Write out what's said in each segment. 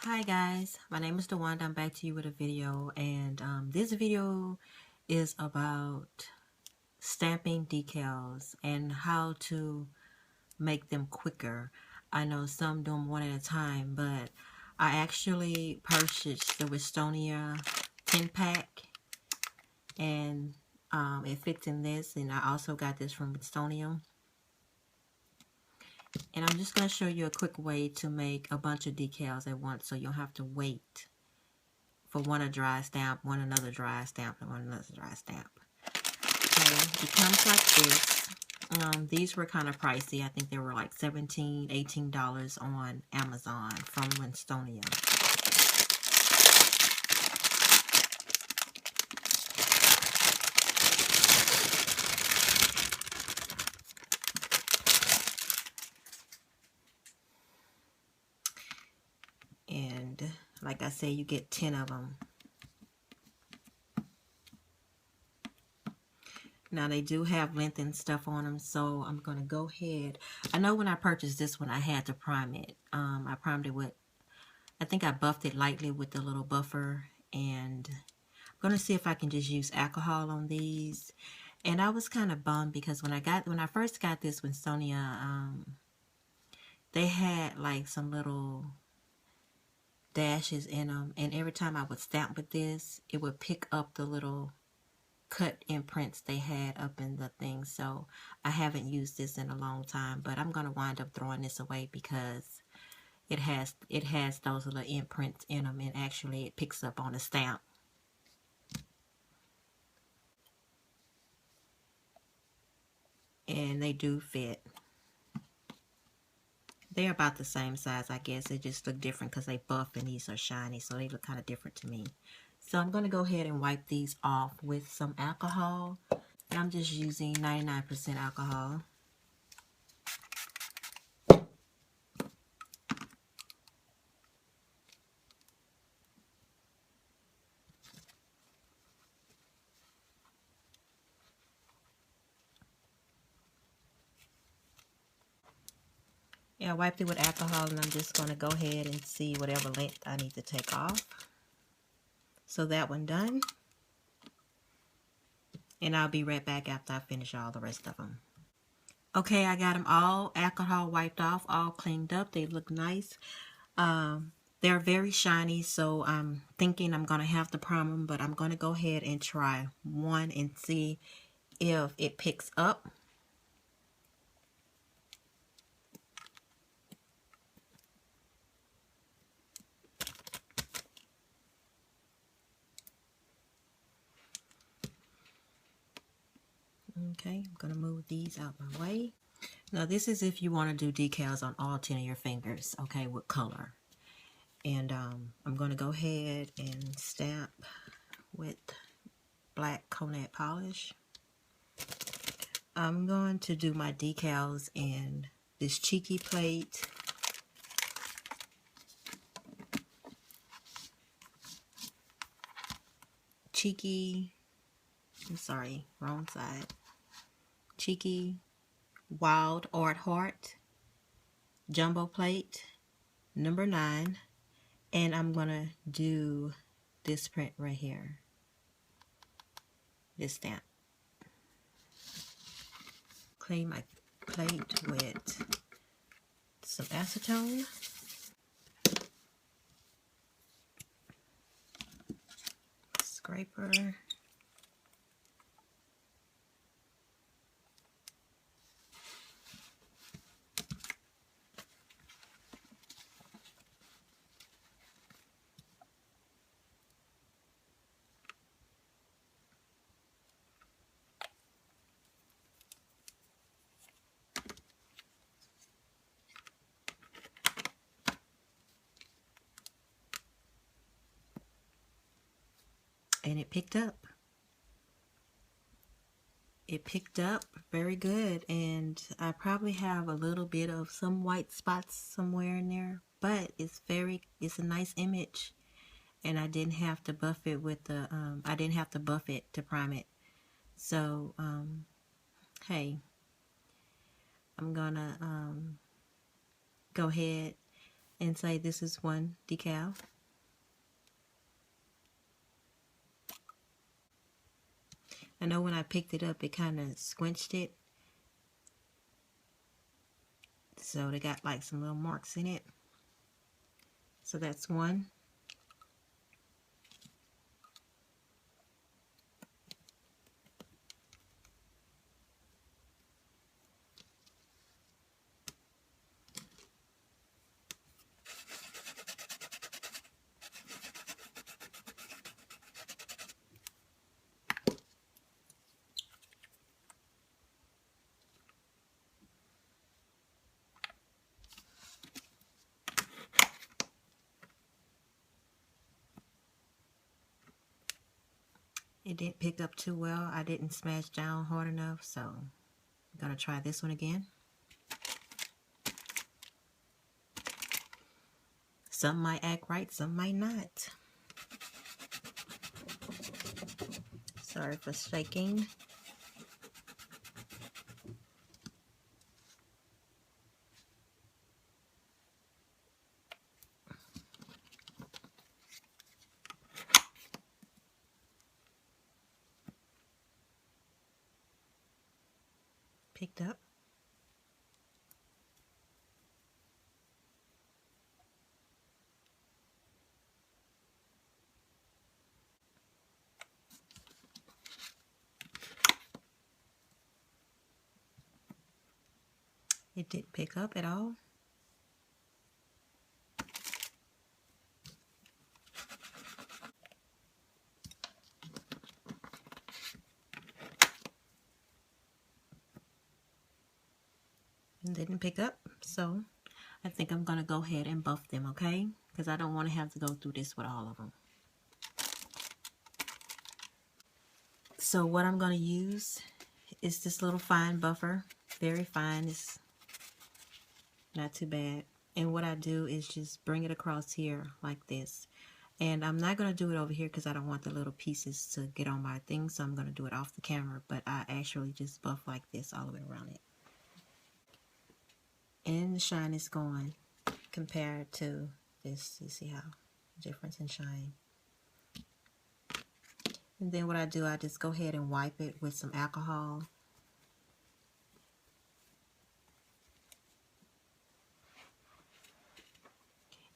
Hi guys, my name is DeWanda. I'm back to you with a video, and this video is about stamping decals and how to make them quicker. I know some do them one at a time, but I actually purchased the Wistonia 10 pack, and it fits in this, and I also got this from Wistonia. And I'm just going to show you a quick way to make a bunch of decals at once so you don't have to wait for one a dry stamp, one another dry stamp, and one another dry stamp. Okay, it comes like this. These were kind of pricey. I think they were like $17, $18 on Amazon from Wistonia. And like I say, you get 10 of them. Now they do have length and stuff on them, so I'm going to go ahead. I know when I purchased this one, I had to prime it. I primed it with, I think I buffed it lightly with the little buffer, and I'm going to see if I can just use alcohol on these. And I was kind of bummed because when I first got this Wistonia, they had like some little dashes in them, and every time I would stamp with this, it would pick up the little cut imprints they had up in the thing. So I haven't used this in a long time, but I'm going to wind up throwing this away because it has those little imprints in them, and actually it picks up on the stamp. And they do fit. They're about the same size, I guess. They just look different because they buff and these are shiny, so they look kind of different to me. So I'm going to go ahead and wipe these off with some alcohol. And I'm just using 99% alcohol. Yeah, I wiped it with alcohol, and I'm just going to go ahead and see whatever length I need to take off. So that one done. And I'll be right back after I finish all the rest of them. Okay, I got them all alcohol wiped off, all cleaned up. They look nice. They're very shiny, so I'm thinking I'm going to have to prime them, but I'm going to go ahead and try one and see if it picks up. Okay, I'm going to move these out my way. Now this is if you want to do decals on all 10 of your fingers, okay, with color. And I'm going to go ahead and stamp with black coconut polish. I'm going to do my decals in this cheeky plate. Wrong side. Cheeky Wild Art Heart jumbo plate number 9, and I'm gonna do this print right here, this stamp. Clean my plate with some acetone. Scraper. And it picked up. It picked up very good, and I probably have a little bit of some white spots somewhere in there, but it's a nice image, and I didn't have to buff it with the I didn't have to buff it to prime it. So hey, I'm gonna go ahead and say this is one decal. I know when I picked it up, it kind of squinched it. So they got like some little marks in it. So that's one. It didn't pick up too well. I didn't smash down hard enough, so I'm gonna try this one again. Some might act right, some might not. Sorry for shaking. Picked up. It didn't pick up at all. It didn't pick up, so I think I'm gonna go ahead and buff them, okay? Because I don't want to have to go through this with all of them. So what I'm gonna use is this little fine buffer. Very fine. It's not too bad. And what I do is just bring it across here like this. And I'm not going to do it over here because I don't want the little pieces to get on my thing. So I'm going to do it off the camera. But I actually just buff like this all the way around it. And the shine is gone compared to this. You see how difference in shine. And then what I do, I just go ahead and wipe it with some alcohol.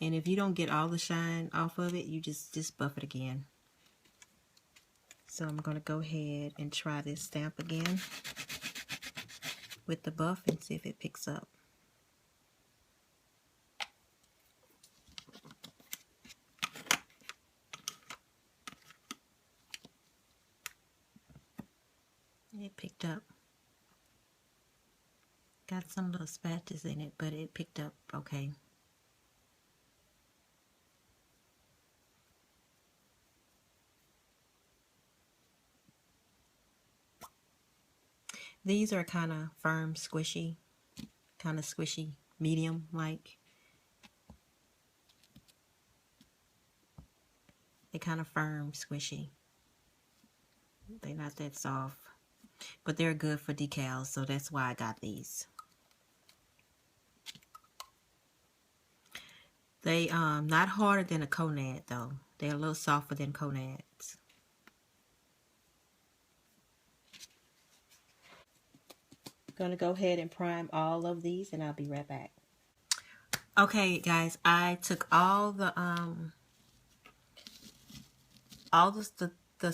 And if you don't get all the shine off of it, you just buff it again. So I'm going to go ahead and try this stamp again with the buff and see if it picks up. It picked up. Got some little spatches in it, but it picked up okay. These are kind of firm, squishy, medium like. They're kind of firm, squishy. They're not that soft, but they're good for decals, so that's why I got these. They not harder than a Conad though. They're a little softer than Conads. Gonna go ahead and prime all of these and I'll be right back. Okay guys, I took all the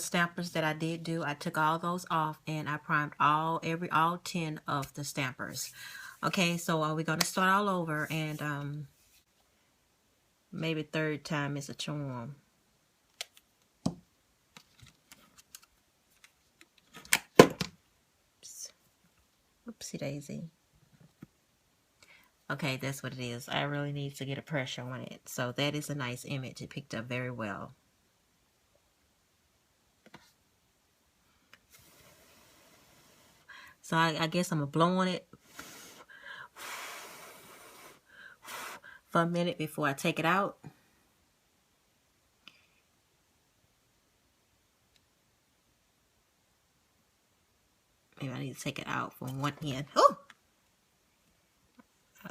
stampers that I did do. I took all those off and I primed all 10 of the stampers. Okay, so we're gonna start all over, and maybe third time is a charm. Oops. Oopsie daisy. Okay, that's what it is. I really need to get a pressure on it. So that is a nice image. It picked up very well. So I guess I'm going to blow on it for a minute before I take it out. Maybe I need to take it out from one end. Oh!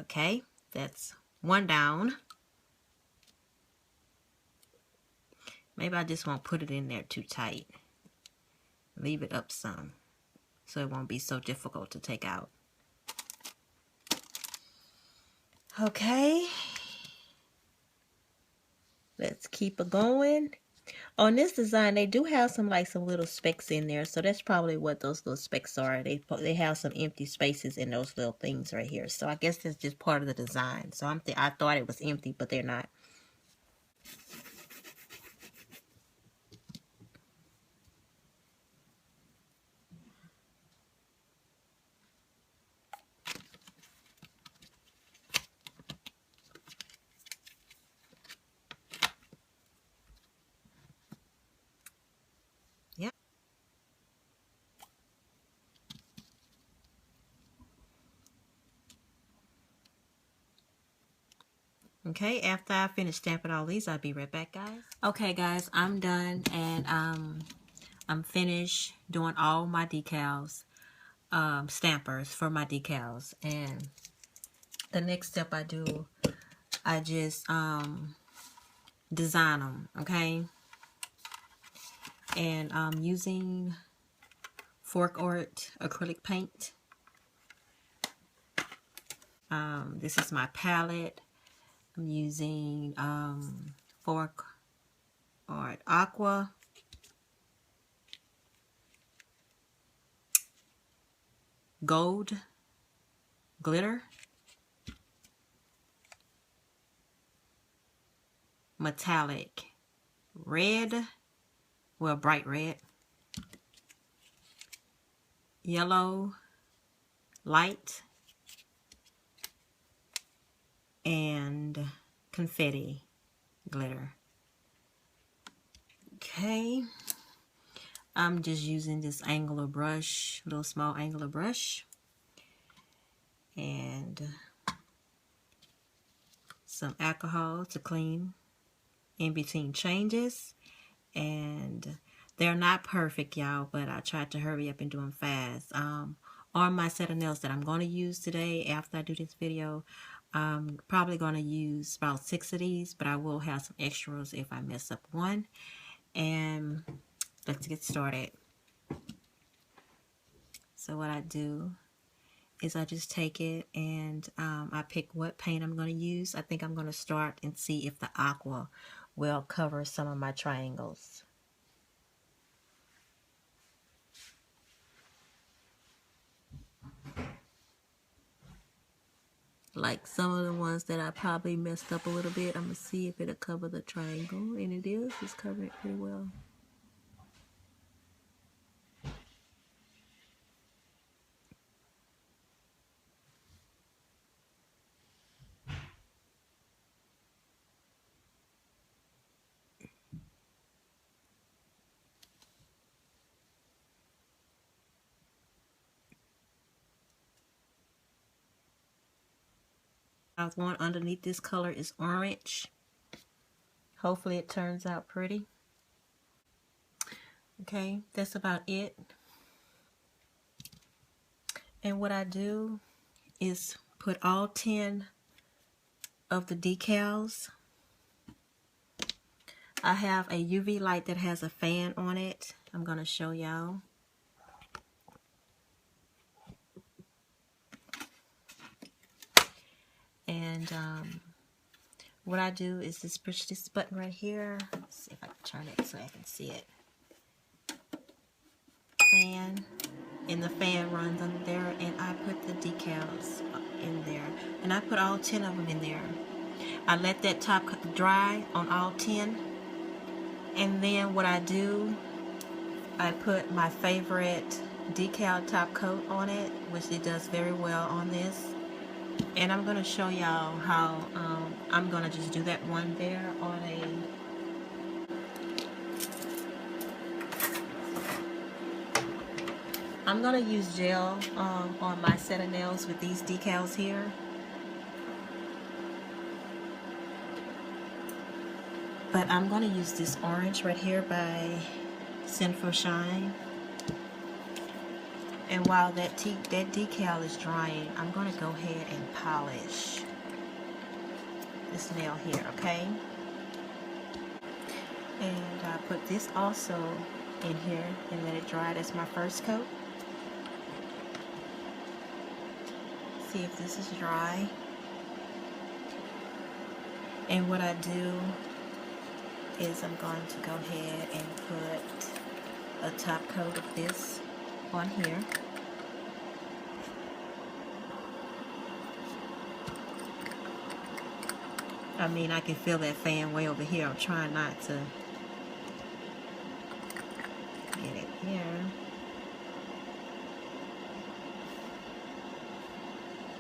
Okay, that's one down. Maybe I just won't put it in there too tight. Leave it up some so it won't be so difficult to take out. Okay. Let's keep it going. On this design, they do have some little specks in there, so that's probably what those little specks are. They have some empty spaces in those little things right here. So I guess that's just part of the design. So I thought it was empty, but they're not. Yep. Okay, after I finish stamping all these, I'll be right back, guys. Okay, guys, I'm done, and I'm finished doing all my decals, stampers for my decals. And the next step I do, I just design them, okay? And I'm using Fork Art acrylic paint. This is my palette. I'm using Fork Art Aqua. Gold glitter. Metallic red. Well, bright red. Yellow light. And confetti glitter. Okay, I'm just using this angular brush, little small angular brush, and some alcohol to clean in between changes. And they're not perfect, y'all, but I tried to hurry up and do them fast. On my set of nails that I'm going to use today after I do this video, I'm probably going to use about 6 of these, but I will have some extras if I mess up one. And let's get started. So what I do is I just take it and I pick what paint I'm going to use. I think I'm going to start and see if the aqua will cover some of my triangles. Like some of the ones that I probably messed up a little bit, I'm going to see if it'll cover the triangle. And it is. It's covering it pretty well. I want underneath this color is orange. Hopefully it turns out pretty. Okay, that's about it. And what I do is put all 10 of the decals. I have a UV light that has a fan on it. I'm going to show y'all. And what I do is just push this button right here. Let's see if I can turn it so I can see it. Fan. And the fan runs under there, and I put the decals in there. And I put all 10 of them in there. I let that top dry on all 10. And then what I do, I put my favorite decal top coat on it, which it does very well on this. And I'm going to show y'all how I'm going to just do that one there on a... I'm going to use gel on my set of nails with these decals here. But I'm going to use this orange right here by Sinful Shine. And while that decal is drying, I'm going to go ahead and polish this nail here, okay? And I put this also in here and let it dry. That's my first coat. See if this is dry. And what I do is I'm going to go ahead and put a top coat of this on here. I mean, I can feel that fan way over here. I'm trying not to get it here.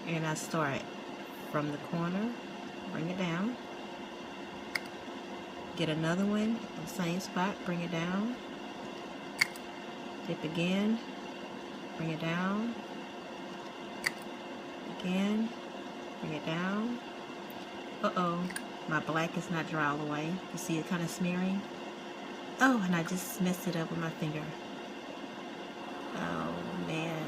And I start from the corner, bring it down. Get another one in the same spot, bring it down. Dip again, bring it down. Again, bring it down. Uh-oh, my black is not dry all the way. You see it kind of smearing? Oh, and I just messed it up with my finger. Oh, man.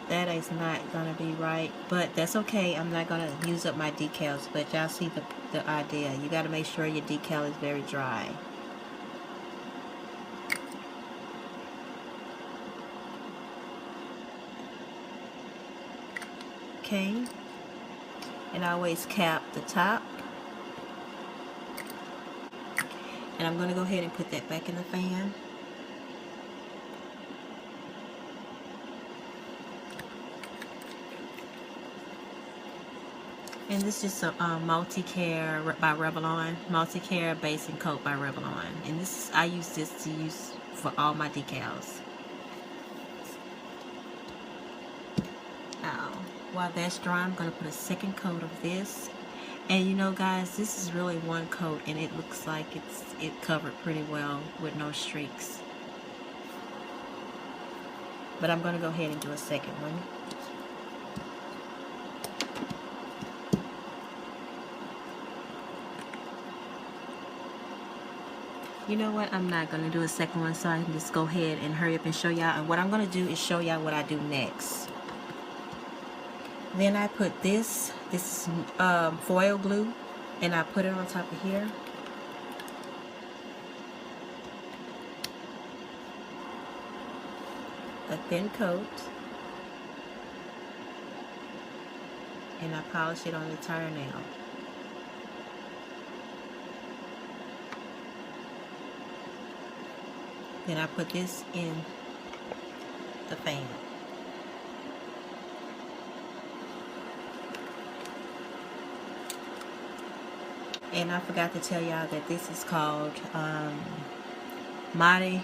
That is not gonna be right, but that's okay. I'm not gonna use up my decals, but y'all see the idea. You gotta make sure your decal is very dry. Okay, and I always cap the top. And I'm gonna go ahead and put that back in the fan. And this is a multi-care by Revlon, multi-care basing coat by Revlon. And this, I use this to use for all my decals. Now, while that's dry, I'm gonna put a second coat of this. And you know, guys, this is really one coat, and it looks like it covered pretty well with no streaks. But I'm gonna go ahead and do a second one. You know what? I'm not going to do a second one, so I can just go ahead and hurry up and show y'all. And what I'm going to do is show y'all what I do next. Then I put this is foil glue, and I put it on top of here. A thin coat. And I polish it on the entire nail. Then I put this in the fan. And I forgot to tell y'all that this is called Mardi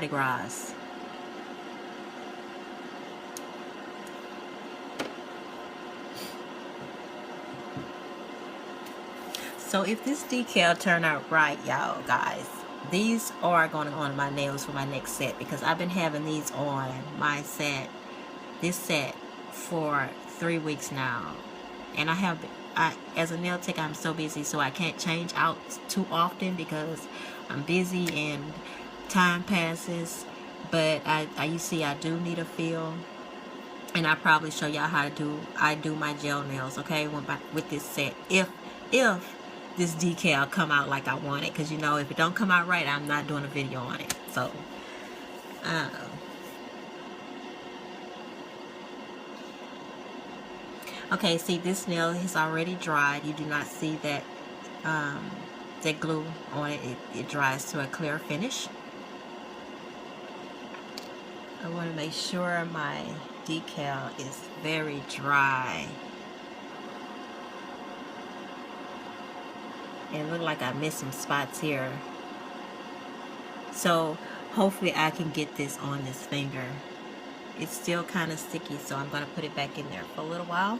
Gras. So if this decal turned out right, y'all guys, these are going to go on my nails for my next set, because I've been having these on my set, this set, for 3 weeks now. And as a nail tech, I'm so busy, so I can't change out too often because I'm busy and time passes. But you see, I do need a feel, and I probably show y'all how I do my gel nails, okay, with this set, if this decal come out like I want it, because you know, if it don't come out right, I'm not doing a video on it. So okay, see, this nail is already dried. You do not see that that glue on it. It dries to a clear finish. I want to make sure my decal is very dry. And it look like I missed some spots here. So hopefully I can get this on this finger. It's still kind of sticky, so I'm going to put it back in there for a little while.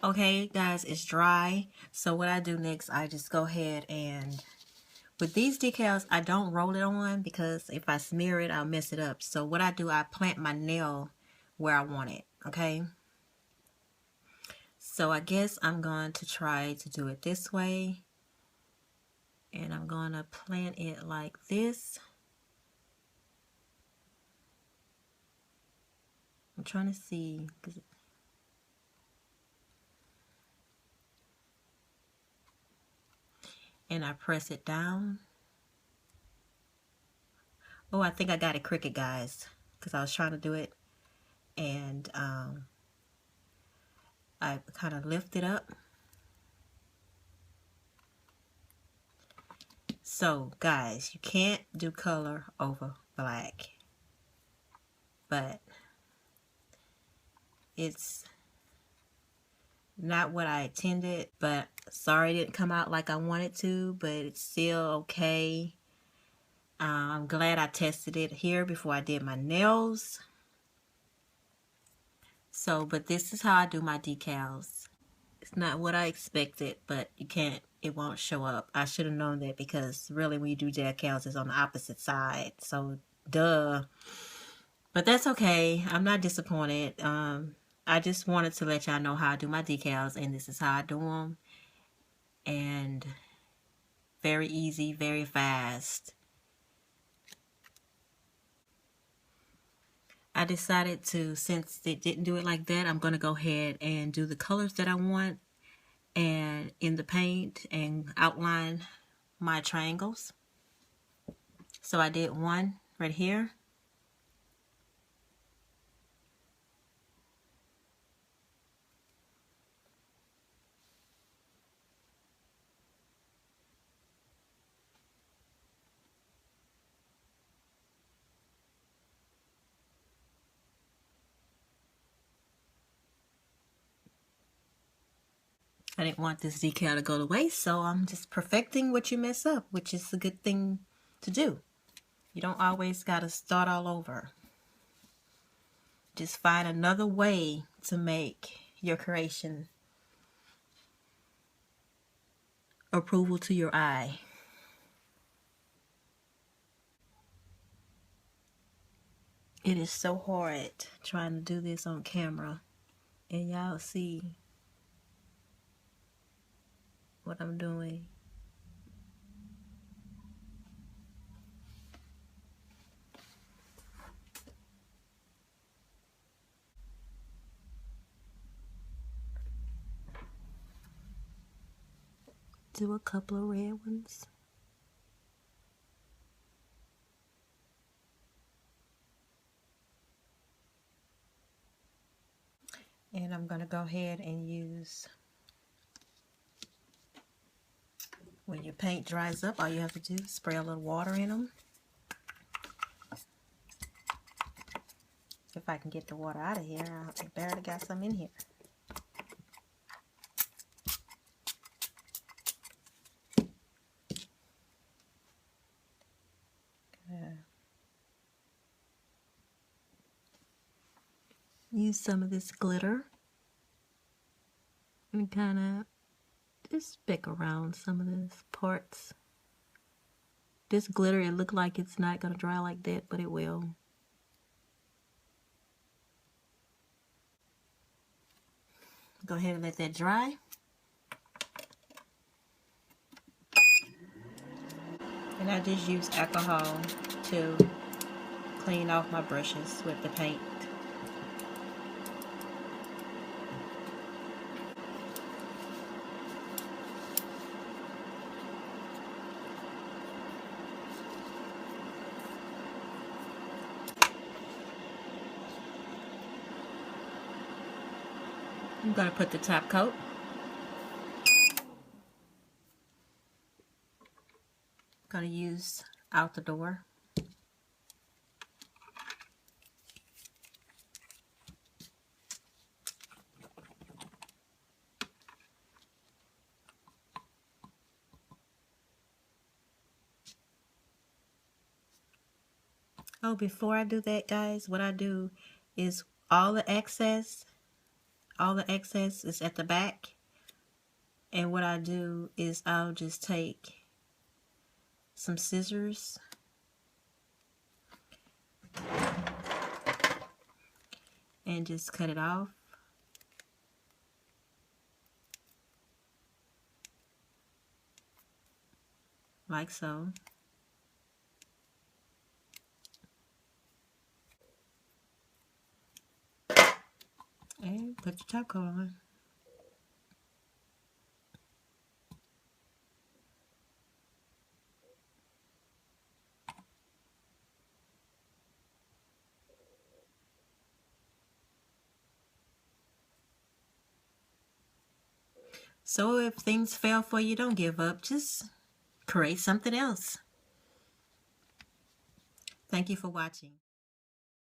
Okay, guys, it's dry. So what I do next, I just go ahead and, with these decals, I don't roll it on, because if I smear it, I'll mess it up. So what I do, I plant my nail where I want it, okay? So I guess I'm going to try to do it this way. And I'm going to plant it like this. I'm trying to see. and I press it down. Oh, I think I got it crooked, guys, because I was trying to do it, and I kind of lift it up. So, guys, you can't do color over black, but it's not what I intended, but sorry it didn't come out like I wanted to, but it's still okay. I'm glad I tested it here before I did my nails. So, but this is how I do my decals. It's not what I expected, but you can't, it won't show up. I should have known that, because really when you do decals, it's on the opposite side. So, duh. But that's okay. I'm not disappointed. I just wanted to let y'all know how I do my decals, and this is how I do them. And very easy, very fast. I decided to, since it didn't do it like that, I'm going to go ahead and do the colors that I want and in the paint and outline my triangles. So I did one right here. I didn't want this decal to go to waste, so I'm just perfecting what you mess up, which is a good thing to do. You don't always got to start all over. Just find another way to make your creation approval to your eye. It is so hard trying to do this on camera, and y'all see what I'm doing. Do a couple of red ones. And I'm going to go ahead and use, when your paint dries up, all you have to do is spray a little water in them. If I can get the water out of here, I barely got some in here. Use some of this glitter and kind of just speck around some of these parts. This glitter, it looked like it's not going to dry like that, but it will. Go ahead and let that dry. And I just use alcohol to clean off my brushes with the paint. I'm going to put the top coat. I'm going to use Out the Door. Oh, before I do that, guys, what I do is all the excess is at the back. And what I do is I'll just take some scissors and just cut it off. Like so. And put your top coat on. So if things fail for you, don't give up. Just create something else. Thank you for watching.